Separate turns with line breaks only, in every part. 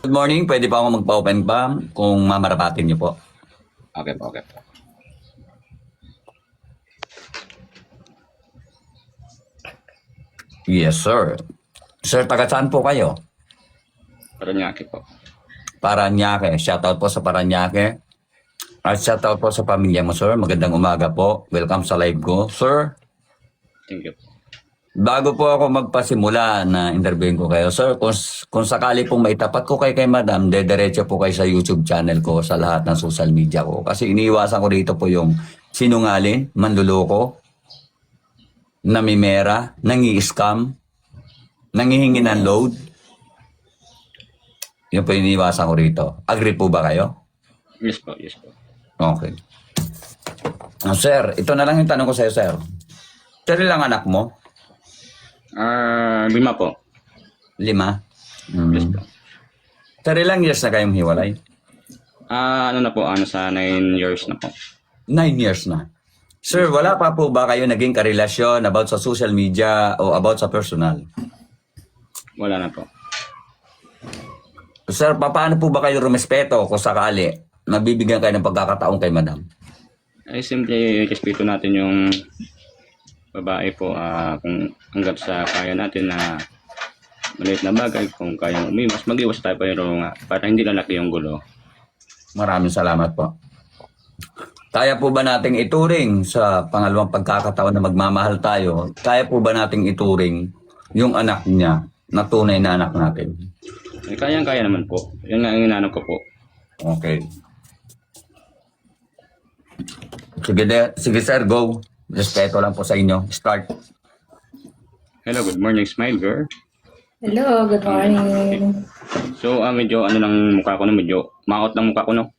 Good morning. Pwede pa ako magpa-open cam kung mamarapatin niyo po.
Okay po, okay po.
Yes, sir. Sir, taga saan po kayo?
Paranaque po.
Paranaque. Shoutout po sa Paranaque. At shoutout po sa pamilya mo, sir. Magandang umaga po. Welcome sa live ko. Sir,
Thank you po.
bago po ako magpasimula na interviewin ko kayo, sir, kung sakali pong maitapat ko kay madam, dediretso po kayo sa YouTube channel ko, sa lahat ng social media ko. Kasi iniiwasan ko dito po yung sinungaling, manluloko, namimera, nangi-scam, nangihingi ng load. Yun po yung iniiwasan ko rito. Agree po ba kayo?
Yes po, yes po.
Okay. Sir, ito na lang yung tanong ko sa'yo, sir. Sir, ilang anak mo?
5 po.
5?
Yes po.
Sir, ilang years na kayong hiwalay?
Ano na po, sa 9 years na po.
9 years na. Sir, wala pa po ba kayo naging karelasyon about sa social media o about sa personal?
Wala na po.
Sir, paano po ba kayo rumespeto kung sakali nabibigyan kayo ng pagkakataon kay madam?
Ay, simple, respeto natin yung babae po, kung hanggang sa kaya natin na maliit na bagay, kung kaya umiwas, mag-iwas tayo pero para hindi lalaki yung gulo.
Maraming salamat po. Kaya po ba nating ituring sa pangalawang pagkakataon na magmamahal tayo, kaya po ba nating ituring yung anak niya na tunay na anak natin?
Eh, kaya naman po. Yan nga ang inanong ko po.
Okay. Sige sir, go. Respeto lang po sa inyo. Start.
Hello, good morning, smile girl.
Hello, good morning.
So, medyo lang mukha ko, no? Medyo maot lang mukha ko, no?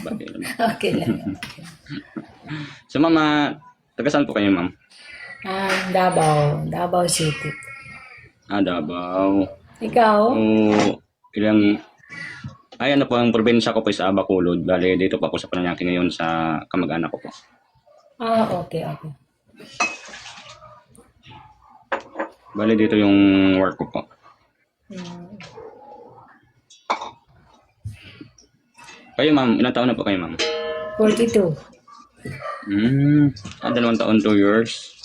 Bakit naman?
Okay lang.
So, mama, taga saan po kayo, ma'am?
Davao City.
Davao.
Ikaw?
Ano po, ang probinsya ko po sa Bacolod. Bale, dito pa po sa Paranaque ngayon sa kamag-anak ko po.
Okay.
Bale, dito yung work ko po. Kayo, ma'am, ilang taon na po kayo, ma'am?
42.
2 taon, 2 years.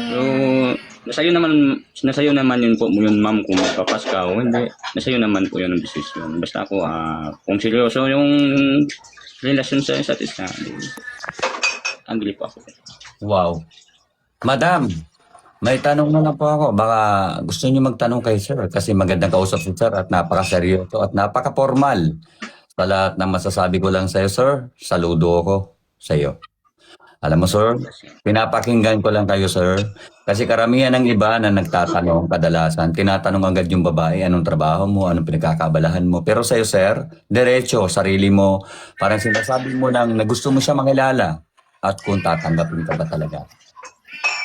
So, nasayo naman yun po, yun, ma'am, kung magpapas ka o hindi. Nasayo naman po yun ang decision. Basta ako, kung seryoso yung relasyon sa isa't isa, agree po ako.
Wow. Madam, may tanong na lang po ako. Baka gusto niyo magtanong kay sir kasi magandang kausap si sir at napaka-seryoso at napaka-formal. Sa lahat ng masasabi ko lang sa iyo, sir, saludo ako sa iyo. Alam mo, sir, pinapakinggan ko lang kayo, sir. Kasi karamihan ng iba na nagtatanong kadalasan, tinatanong agad yung babae, anong trabaho mo, anong pinagkakabalahan mo. Pero sa'yo, sir, diretso, sarili mo, parang sinasabi mo lang na gusto mo siya makilala at kung tatanggapin ka ba talaga.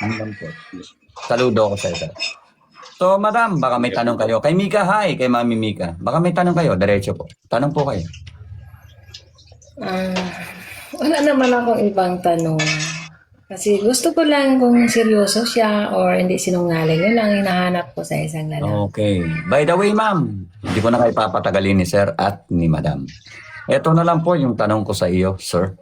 Yun lang po. Saludo ako sa'yo, sir. So, madam, baka may tanong kayo. Kay Mika, hi. Kay Mami Mika. Baka may tanong kayo, diretso po. Tanong po kayo.
Wala naman akong ibang tanong. Kasi gusto ko lang kung seryoso siya or hindi sinungaling. Yun lang hinahanap ko sa isang lalaki.
Okay. By the way, ma'am, hindi ko na kayo papatagalin ni sir at ni madam. Ito na lang po yung tanong ko sa iyo, sir.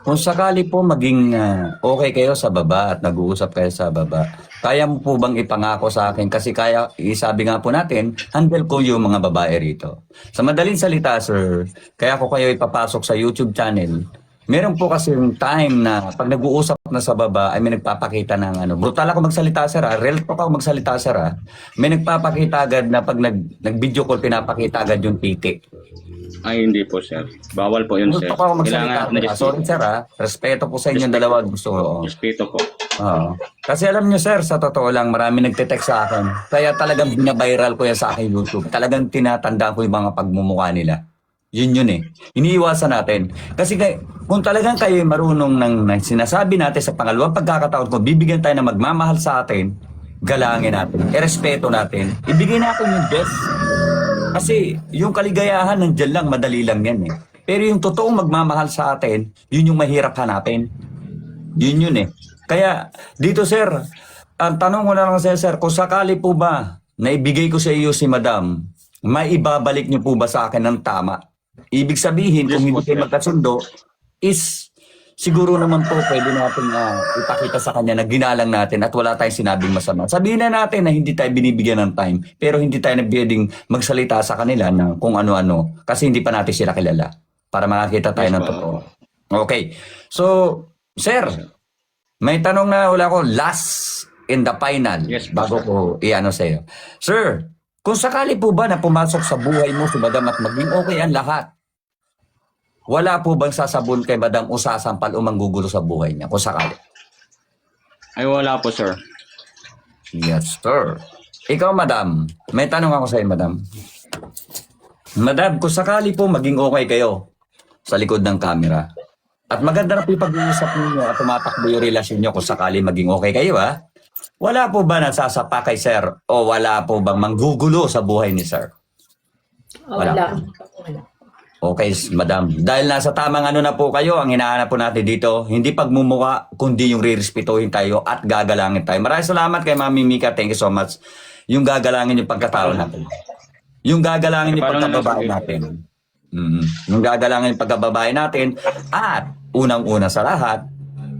Kung sakali po maging okay kayo sa baba at nag-uusap kayo sa baba, kaya mo po bang ipangako sa akin? Kasi isabi nga po natin, handle ko yung mga babae rito. Sa madaling salita, sir, kaya ko kayo ipapasok sa YouTube channel. Meron po kasi yung time na pag nag-uusap na sa baba ay may nagpapakita ng brutal ako magsalita sir real talk ako magsalita sir may nagpapakita agad na pag nag-video call pinapakita agad yung titi.
Ay, hindi po, sir. Bawal po yun, sir.
Gusto ko ako magsalita.
Kailangan
Sorry sir respeto po sa inyong dalawa. Gusto ko.
respeto po.
Kasi alam nyo sir, sa totoo lang, marami nagte-text sa akin. Kaya talagang binaviral ko yan sa akin YouTube. Talagang tinatandaan ko yung mga pagmumukha nila. Yun eh. Iniiwasan natin. Kasi kung talagang kayo marunong ng sinasabi natin sa pangalawang pagkakataon, kung bibigyan tayo na magmamahal sa atin, galangin natin, irespeto natin, ibigay natin yung best. Kasi yung kaligayahan nandiyan lang, madali lang yan eh. Pero yung totoong magmamahal sa atin, yun yung mahirap hanapin. Yun eh. Kaya dito sir, ang tanong ko na lang sir, kung sakali po ba na ibigay ko sa iyo si madam, may ibabalik niyo po ba sa akin ng tama? Ibig sabihin, kung
Yes,
hindi
po,
kayo
sir.
magkasundo, is siguro naman po pwede natin ipakita sa kanya na ginalang natin at wala tayong sinabing masama. Sabihin na natin na hindi tayo binibigyan ng time, pero hindi tayo pwedeng magsalita sa kanila ng kung ano-ano kasi hindi pa natin sila kilala para makakita tayo
Yes,
ng
po.
totoo. Okay. So, sir, may tanong na wala ko last in the final
Yes, po,
bago
sir.
ko iano sa iyo. Sir, kung sakali po ba na pumasok sa buhay mo si Madam at maging okay ang lahat, wala po bang sasabon kay Madam o sasampal o manggugulo sa buhay niya kung sakali?
Ay, wala po, sir.
Yes, sir. Ikaw, Madam, may tanong ako sa iyo, Madam. Madam, kung sakali po maging okay kayo sa likod ng camera, at maganda na po yung pag-uusap ninyo at tumatakbo yung relasyon nyo kung sakali maging okay kayo, ha? Wala po ba nasasapa kay Sir o wala po bang manggugulo sa buhay ni Sir?
Wala.
Okay, Madam. Dahil nasa tamang ano na po kayo, ang hinahanap po natin dito, hindi pagmumuka, kundi yung rirespetuhin tayo at gagalangin tayo. Maraming salamat kay Mami Mika. Thank you so much. Yung gagalangin yung pagkatao natin. Yung gagalangin yung
Paano
pagkababae
naman
natin. Yung gagalangin yung pagkababae natin. At unang-una sa lahat,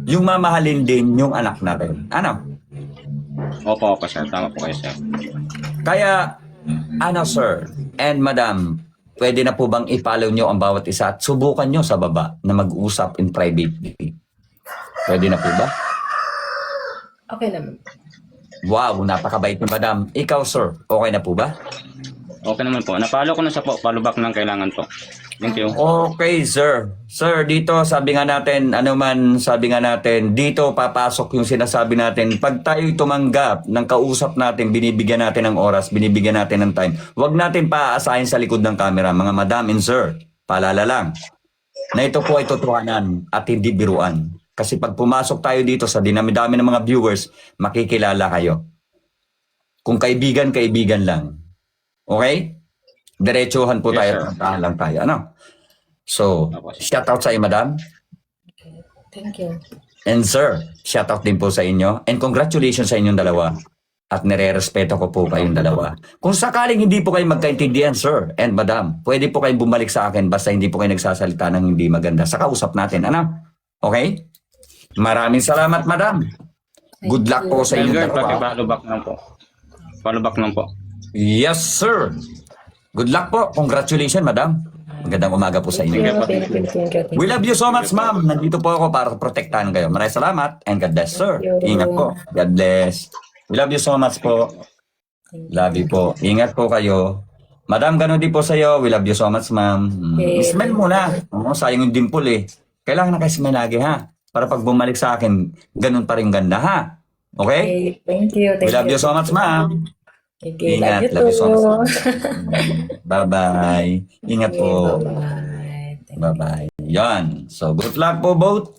yung mamahalin din yung anak natin. Ano?
Opo, sir. Tama po kayo, sir.
Kaya, ano sir and madam, pwede na po bang i-follow nyo ang bawat isa at subukan nyo sa baba na mag-usap in privately? Pwede na po ba?
Okay naman.
Wow, napakabait ni madam. Ikaw sir, okay na po ba?
Okay naman po. Napalo ko na sa po. Follow back ng kailangan po. Thank you.
Okay sir. Sir, dito sabi nga natin, sabi nga natin, dito papasok yung sinasabi natin. Pag tayo'y tumanggap ng kausap natin, binibigyan natin ng oras, binibigyan natin ng time. Huwag natin paaasahin sa likod ng camera, mga madam and sir. Paalala lang, na ito po ay totohanan at hindi biruan. Kasi pag pumasok tayo dito sa dinami-dami ng mga viewers, makikilala kayo. Kung kaibigan, kaibigan lang. Okay? Diretsuhan po
Yes,
tayo,
sir.
tantahan lang tayo. Ano? So, shout out sa iyo, madam.
Thank you.
And sir, shout out din po sa inyo. And congratulations sa inyong dalawa. At nire-respeto ko po kayong dalawa. Kung sakaling hindi po kayo magkaintindihan, sir and madam, pwede po kayong bumalik sa akin basta hindi po kayo nagsasalita ng hindi maganda. Sa kausap natin, ano? Okay? Maraming salamat, madam. Good luck po sa
Sir,
inyong
girl,
dalawa.
follow back lang po. Follow back lang po.
Yes, sir. Good luck po. Congratulations, madam. Magandang umaga po sa
Thank
inyo.
you. Thank you.
We love you so much, ma'am. Nandito po ako para protektahan kayo. Maraming salamat and God bless, sir.
Thank you.
Ingat po. God bless. We love you so much po. Love you po. Ingat po kayo. Madam, ganun din po sa iyo. We love you so much, ma'am.
Okay.
Smile muna. Sayang yung dimple eh. Kailangan na kayo smile lagi, ha? Para pag bumalik sa akin, ganun pa rin ganda, ha? Okay?
Okay, thank you.
We love you so much, ma'am.
Okay,
Ingat.
love you
so
too.
much. Bye-bye. Ingat po.
Bye-bye.
Bye-bye. Yan. So, good luck po both.